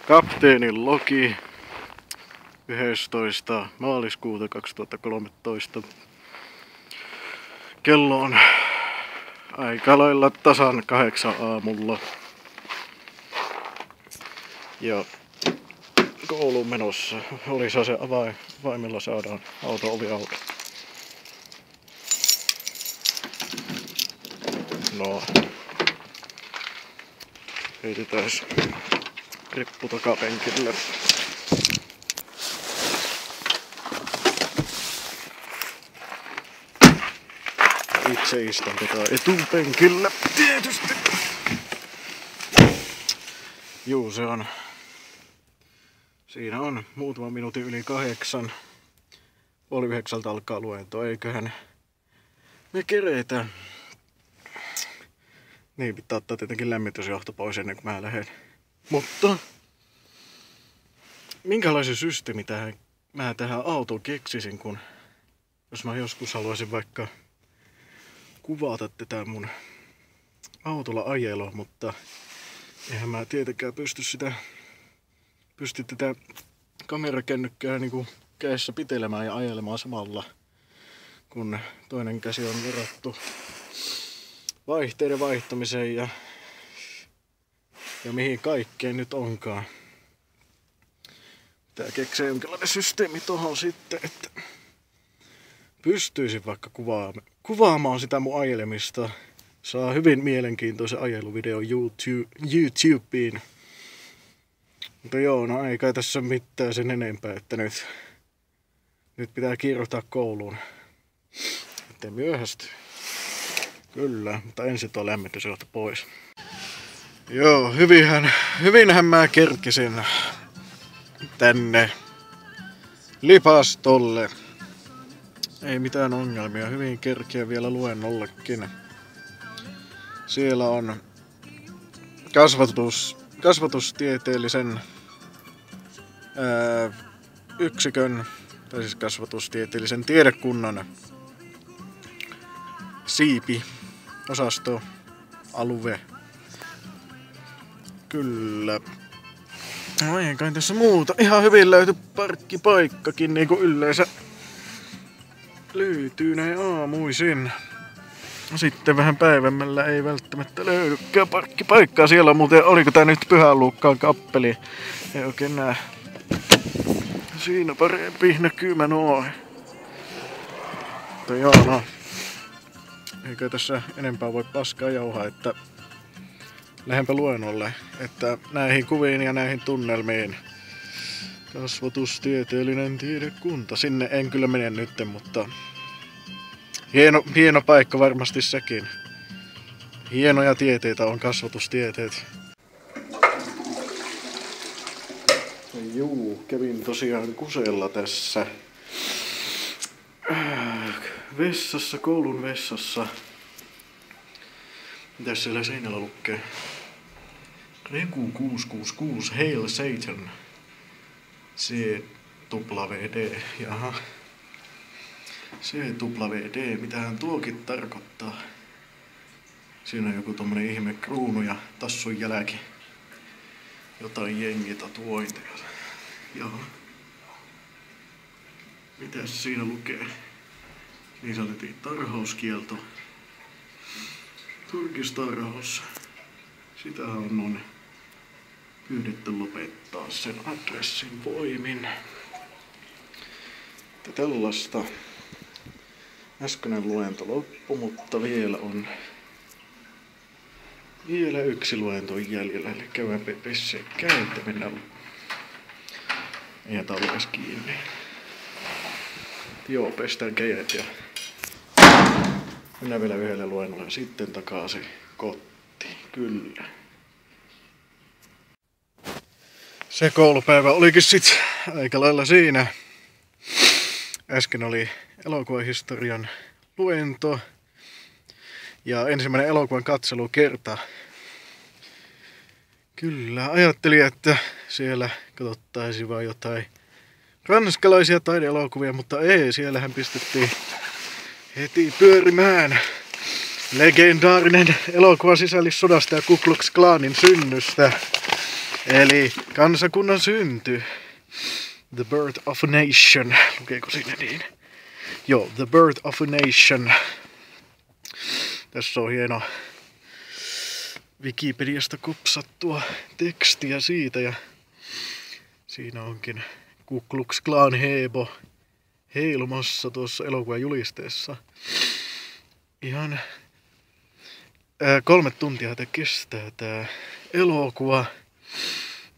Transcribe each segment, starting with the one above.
Kapteenin logi 11. maaliskuuta 2013. Kello on aika lailla tasan 8 aamulla. Ja kouluun menossa. Olisi se avaimella saadaan auto ovi auki. No. Heitetään rippu takapenkille. Itse istun etupenkillä tietysti. Juu, se on. Siinä on muutama minuutin yli 8. Puoli 9 alkaa luento, eiköhän me keretä. Niin, pitää ottaa tietenkin lämmitysjohto pois ennen kuin mä lähden. Mutta minkälaisen systeemi mä tähän autoon keksisin, kun jos mä joskus haluaisin vaikka kuvata tätä mun autolla ajelua, mutta eihän mä tietenkään pysty tätä kamerakännykkää niinku kädessä pitelemään ja ajelemaan samalla, kun toinen käsi on varattu vaihteiden vaihtamiseen ja mihin kaikkeen nyt onkaan. Tää keksee jonkinlainen systeemi tohon sitten, että pystyisin vaikka kuvaamaan sitä mun ajelemista. Saa hyvin mielenkiintoisen ajeluvideo YouTubeen. Mutta joo, no ei kai tässä mitään sen enempää, että nyt pitää kiirohtaa kouluun. Ettei myöhästy. Kyllä, mutta ensin tuo lämmitysjohto pois. Joo, hyvinhän mä kerkisin tänne Lipastolle. Ei mitään ongelmia, hyvin kerkeä vielä luennollekin. Siellä on kasvatustieteellisen yksikön, tai siis kasvatustieteellisen tiedekunnan siipi-osasto, alue. Kyllä. No ei kai tässä muuta. Ihan hyvin löytyi parkkipaikkakin, niin kuin yleensä löytyy näin aamuisin. Sitten vähän päivämmällä ei välttämättä löydykään parkkipaikkaa. Siellä on muuten, oliko tää nyt Pyhän Luukkaan kappeli? Ei oikein näe. Siinä parempi näkymä noin. Mutta joo, no. Eikä tässä enempää voi paskaa jauhaa, että lähdenpä luennolle, että näihin kuviin ja näihin tunnelmiin. Kasvatustieteellinen tiedekunta. Sinne en kyllä mene nytten, mutta hieno paikka varmasti sekin. Hienoja tieteitä on kasvatustieteet. Juu, kävin tosiaan kusella tässä vessassa, koulun vessassa. Mitäs siellä seinällä lukee? Reku 666, Hail Satan. CWD, jaha. CWD, mitähän tuokin tarkoittaa? Siinä on joku tommonen ihme kruunu ja tassun jälki. Jotain jengitatuointeja. Joo. Mitäs siinä lukee? Niin sanottiin tarhauskielto. Turkistarhaus. Sitähän on pyydetty lopettaa sen adressin voimin. Tällaista. Äskeinen luento loppu, mutta vielä yksi luento jäljellä. Eli käydään pesseen käyntä, mennään. Ei tää ole edes kiinni. Joo, pestään kädet ja mennään vielä yhdelle luennolle ja sitten takaisin kotiin. Kyllä. Se koulupäivä olikin sit aika lailla siinä. Äsken oli elokuvahistorian luento ja ensimmäinen elokuvan katselukerta. Kyllä, ajattelin, että siellä katsottaisiin vaan jotain ranskalaisia taideelokuvia, mutta ei, siellähän pistettiin heti pyörimään legendaarinen elokuva sisällissodasta ja Ku Klux Klanin synnystä. Eli kansakunnan synty. The Birth of a Nation. Lukeeko sinne niin? Joo, The Birth of a Nation. Tässä on hieno Wikipediasta kopsattua tekstiä siitä ja siinä onkin Ku Klux Klan Hebo heilumassa tuossa elokuvan julisteessa. Ihan 3 tuntia kestää tää elokuva,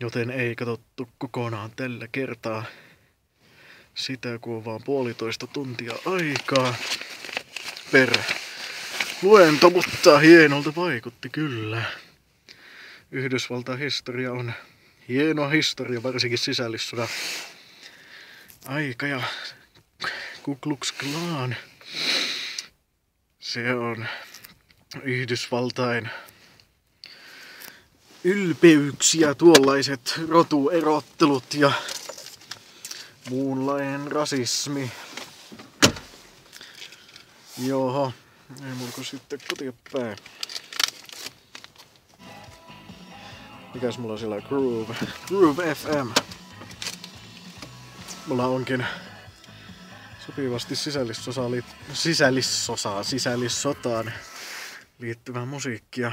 joten ei katsottu kokonaan tällä kertaa sitä, kun on vaan 1,5 tuntia aikaa per luento, mutta hienolta vaikutti kyllä. Yhdysvaltain historia on hieno historia, varsinkin sisällissodan aika ja Ku Klux Klan. Se on Yhdysvaltain ylpeyksiä, tuollaiset rotuerottelut ja muunlainen rasismi. Joo, ei muuta sitten kotia päin. Mikäs mulla on siellä? Groove FM. Mulla onkin sopivasti sisällissotaan liittyvää musiikkia.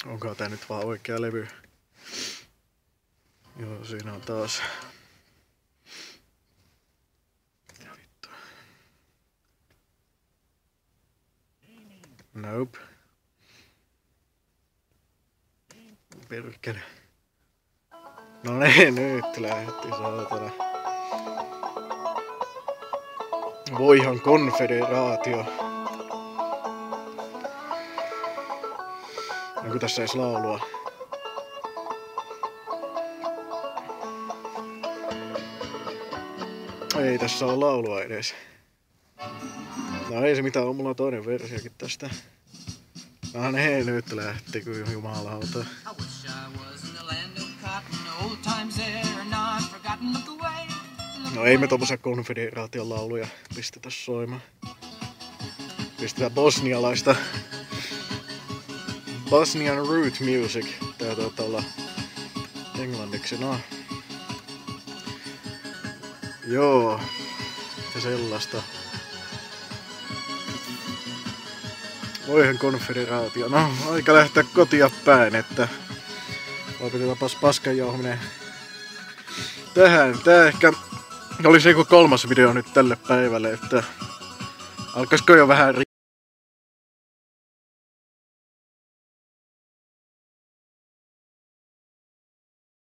Onko tää nyt vaan oikea levy? Joo, siinä on taas. Vittu. Nope. Perkele. No niin, nyt lähti saatana. Voihan konfederaatio. Onko tässä edes laulua? Ei tässä ole laulua edes. No ei se mitään, on mulla toinen versiokin tästä. No niin, nyt lähti kyllä jumalauta. No ei me tommosia konfederaation lauluja pistetä soimaan. Pistetään bosnialaista. Bosnian Root Music. Tää taitaa olla englanniksi. No. Joo. Ja sellaista. Voihan konfederaatio. No, aika lähteä kotia päin, että lopetetaanpas paskan jauhaminen tähän. Tää ehkä olisi joku 3. video nyt tälle päivälle, että alkaisiko jo vähän